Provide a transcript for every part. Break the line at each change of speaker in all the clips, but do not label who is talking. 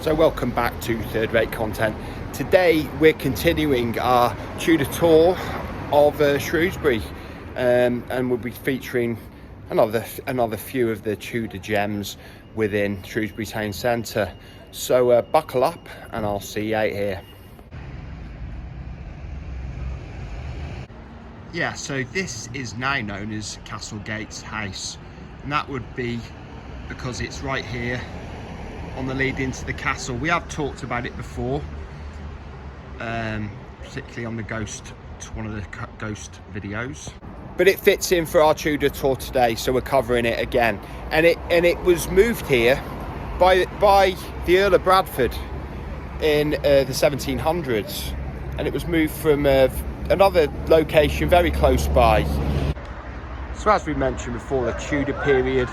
So welcome back to Third Rate Content. Today we're continuing our Tudor tour of Shrewsbury, and we'll be featuring another few of the Tudor gems within Shrewsbury town centre. So buckle up and I'll see you out here. Yeah, so this is now known as Castlegate's house, and that would be because it's right here on the lead into the castle. We have talked about it before, particularly on the one of the ghost videos. But it fits in for our Tudor tour today, so we're covering it again. And it was moved here by the Earl of Bradford in the 1700s, and it was moved from another location very close by. So as we mentioned before, the Tudor period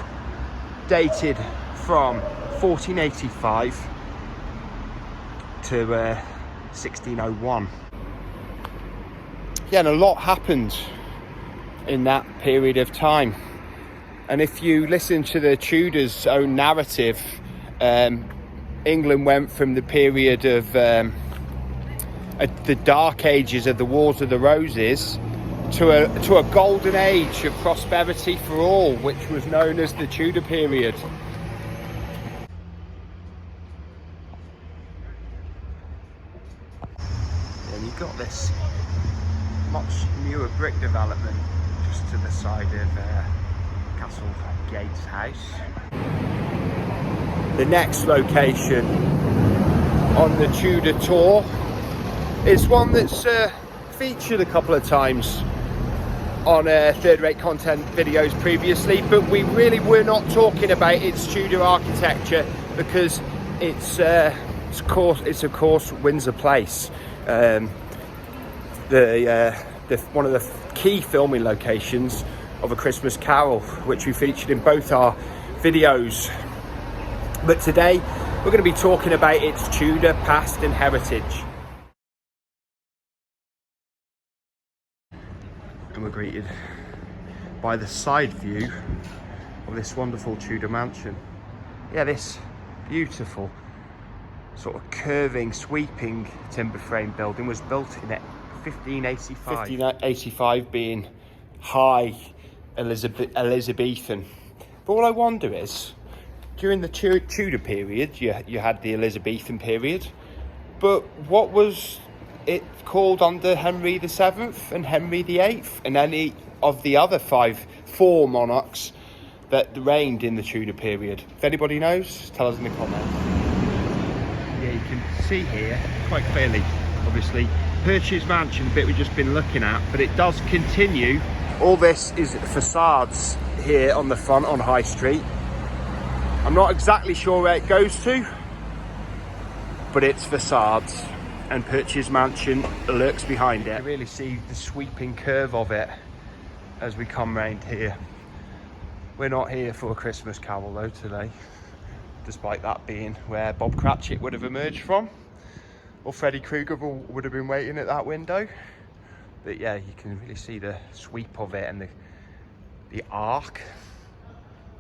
dated from 1485 to 1601. Yeah, and a lot happened in that period of time. And if you listen to the Tudors' own narrative, England went from the period of the dark ages of the Wars of the Roses to a golden age of prosperity for all, which was known as the Tudor period. And you've got this much newer brick development just to the side of Castlegate's house. The next location on the Tudor tour is one that's featured a couple of times on Third Rate Content videos previously, but we really were not talking about its Tudor architecture because it's of course Windsor Place, one of the key filming locations of A Christmas Carol, which we featured in both our videos. But today we're going to be talking about its Tudor past and heritage. And we're greeted by the side view of this wonderful Tudor mansion. Yeah, this beautiful sort of curving, sweeping timber frame building was built in 1585. 1585 being high Elizabethan. But what I wonder is, during the Tudor period, you had the Elizabethan period, but what was it called under Henry VII and Henry VIII and any of the other four monarchs that reigned in the Tudor period? If anybody knows, tell us in the comments. Yeah, you can see here quite clearly, obviously, Tudor Mansion, the bit we've just been looking at, but it does continue. All this is facades here on the front on High Street. I'm not exactly sure where it goes to, but it's facades, and Tudor Mansion lurks behind it. You really see the sweeping curve of it as we come round here. We're not here for A Christmas Carol though today, despite that being where Bob Cratchit would have emerged from, or Freddy Krueger would have been waiting at that window. But yeah, you can really see the sweep of it and the arc.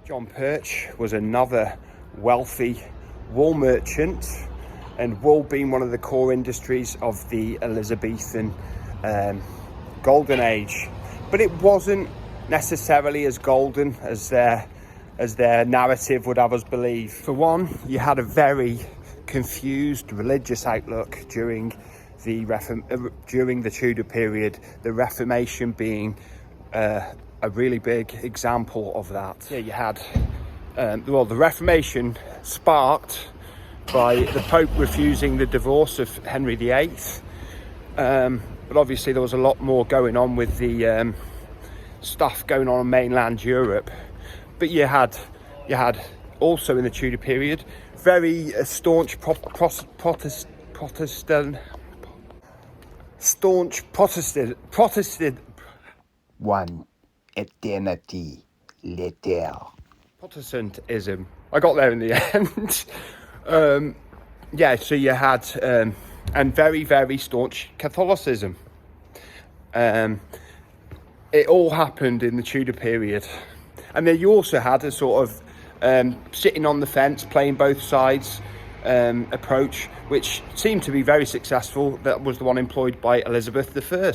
John Perch was another wealthy wool merchant, and wool being one of the core industries of the Elizabethan golden age. But it wasn't necessarily as golden as their narrative would have us believe. For one, you had a very confused religious outlook during the Tudor period, the Reformation being a really big example of that. Yeah, you had the Reformation sparked by the Pope refusing the divorce of Henry VIII, but obviously there was a lot more going on with the stuff going on in mainland Europe. But you had also in the Tudor period very staunch Protestant one eternity later. Protestantism. I got there in the end. Yeah, so you had and very, very staunch Catholicism. It all happened in the Tudor period. And then you also had a sort of sitting on the fence, playing both sides, approach, which seemed to be very successful. That was the one employed by Elizabeth I.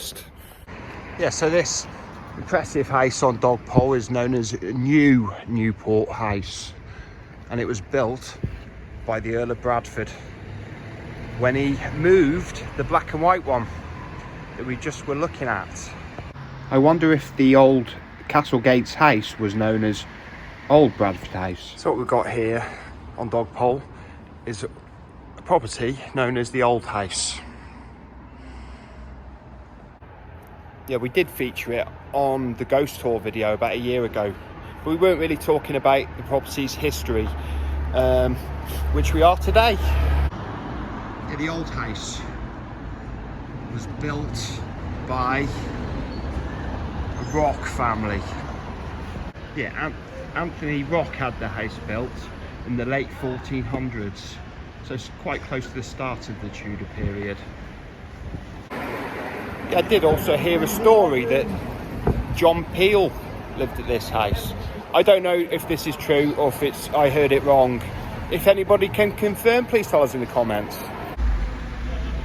Yeah, so this impressive house on Dogpole is known as New Newport House, and it was built by the Earl of Bradford when he moved the black and white one that we just were looking at. I wonder if the old Castle Gates house was known as Old Bradford House. So what we've got here on Dogpole is a property known as the Old House. Yeah, we did feature it on the ghost tour video about a year ago, but we weren't really talking about the property's history, which we are today. Yeah, the Old House was built by a Rock family. Yeah, Anthony Rock had the house built in the late 1400s, so it's quite close to the start of the Tudor period. I did also hear a story that John Peel lived at this house. I don't know if this is true or if I heard it wrong. If anybody can confirm, please tell us in the comments.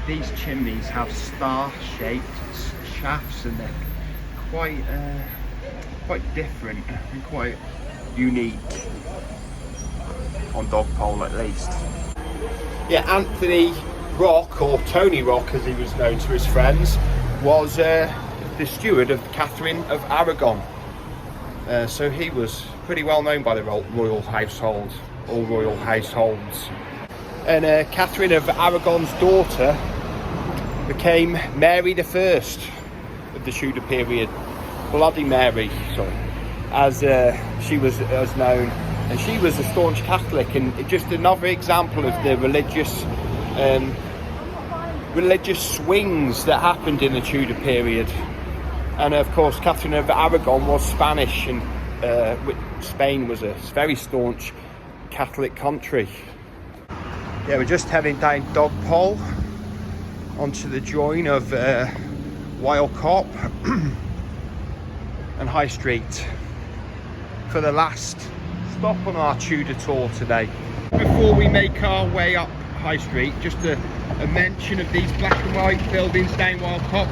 These chimneys have star-shaped shafts, and they're quite different and quite unique on Dogpole, at least. Yeah, Anthony Rock, or Tony Rock as he was known to his friends, was the steward of Catherine of Aragon. So he was pretty well known by the royal household, or royal households. And Catherine of Aragon's daughter became Mary the First of the Tudor period, Bloody Mary, sorry, as she was known. And she was a staunch Catholic, and just another example of the religious swings that happened in the Tudor period. And of course, Catherine of Aragon was Spanish, and Spain was a very staunch Catholic country. Yeah, we're just heading down Dogpole onto the join of Wylecop and High Street for the last stop on our Tudor tour today. Before we make our way up High Street, just a mention of these black and white buildings down Wylecop.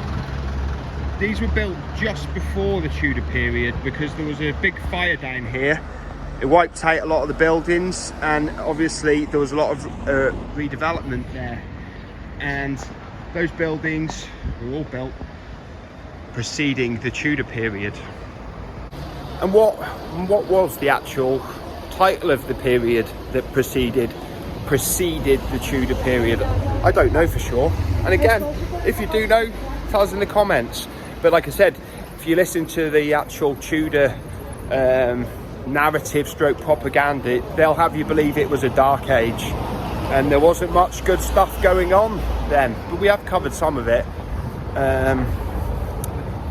These were built just before the Tudor period because there was a big fire down here. It wiped out a lot of the buildings, and obviously there was a lot of redevelopment there, and those buildings were all built preceding the Tudor period. And what was the actual title of the period that preceded the Tudor period? I don't know for sure, and again, if you do know, tell us in the comments. But like I said, if you listen to the actual Tudor narrative stroke propaganda, they'll have you believe it was a dark age and there wasn't much good stuff going on then, but we have covered some of it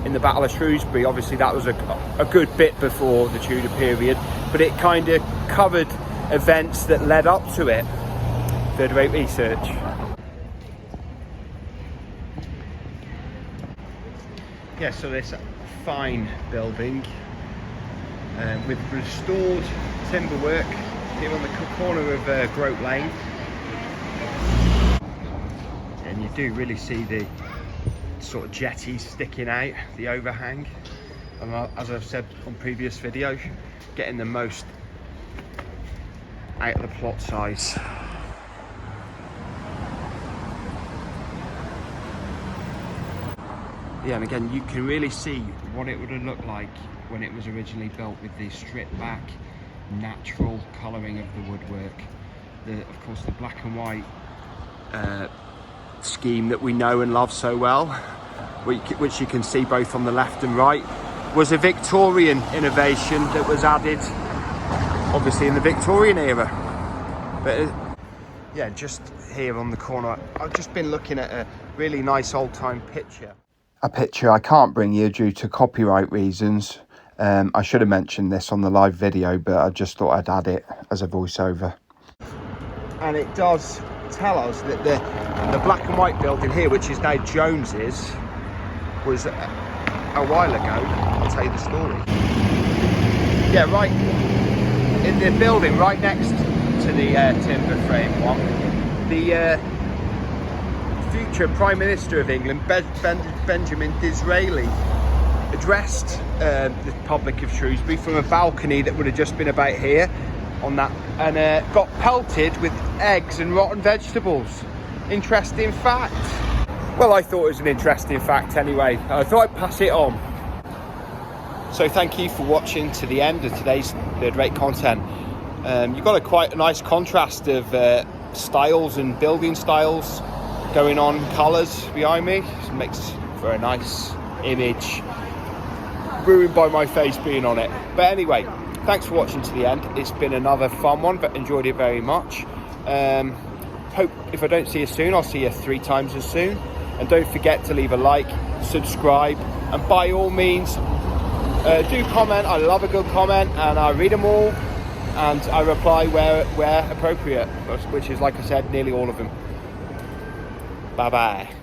in the Battle of Shrewsbury. Obviously that was a good bit before the Tudor period, but it kind of covered events that led up to it. Third rate research. Yeah, so this fine building with restored timber work here on the corner of Grote Lane, and you do really see the sort of jetties sticking out, the overhang, and as I've said on previous videos, getting the most out of the plot size. Yeah, and again, you can really see what it would have looked like when it was originally built, with the stripped back natural colouring of the woodwork. Of course, the black and white scheme that we know and love so well, which you can see both on the left and right, was a Victorian innovation that was added obviously in the Victorian era. But yeah, just here on the corner, I've just been looking at a really nice old-time picture. A picture I can't bring you due to copyright reasons. I should have mentioned this on the live video, but I just thought I'd add it as a voiceover. And it does tell us that the black and white building here, which is now Jones's, was a while ago. I'll tell you the story. Yeah, right in the building right next to the timber frame one, the future Prime Minister of England, Benjamin Disraeli, addressed the public of Shrewsbury from a balcony that would have just been about here on that, and got pelted with eggs and rotten vegetables. Interesting fact. Well, I thought it was an interesting fact anyway. I thought I'd pass it on. So thank you for watching to the end of today's third-rate content. You've got quite a nice contrast of styles and building styles going on, colours behind me. It makes for a nice image, ruined by my face being on it. But anyway, thanks for watching to the end. It's been another fun one, but enjoyed it very much. Hope if I don't see you soon, I'll see you 3 times as soon. And don't forget to leave a like, subscribe, and by all means, do comment. I love a good comment, and I read them all, and I reply where appropriate, which is, like I said, nearly all of them. Bye bye.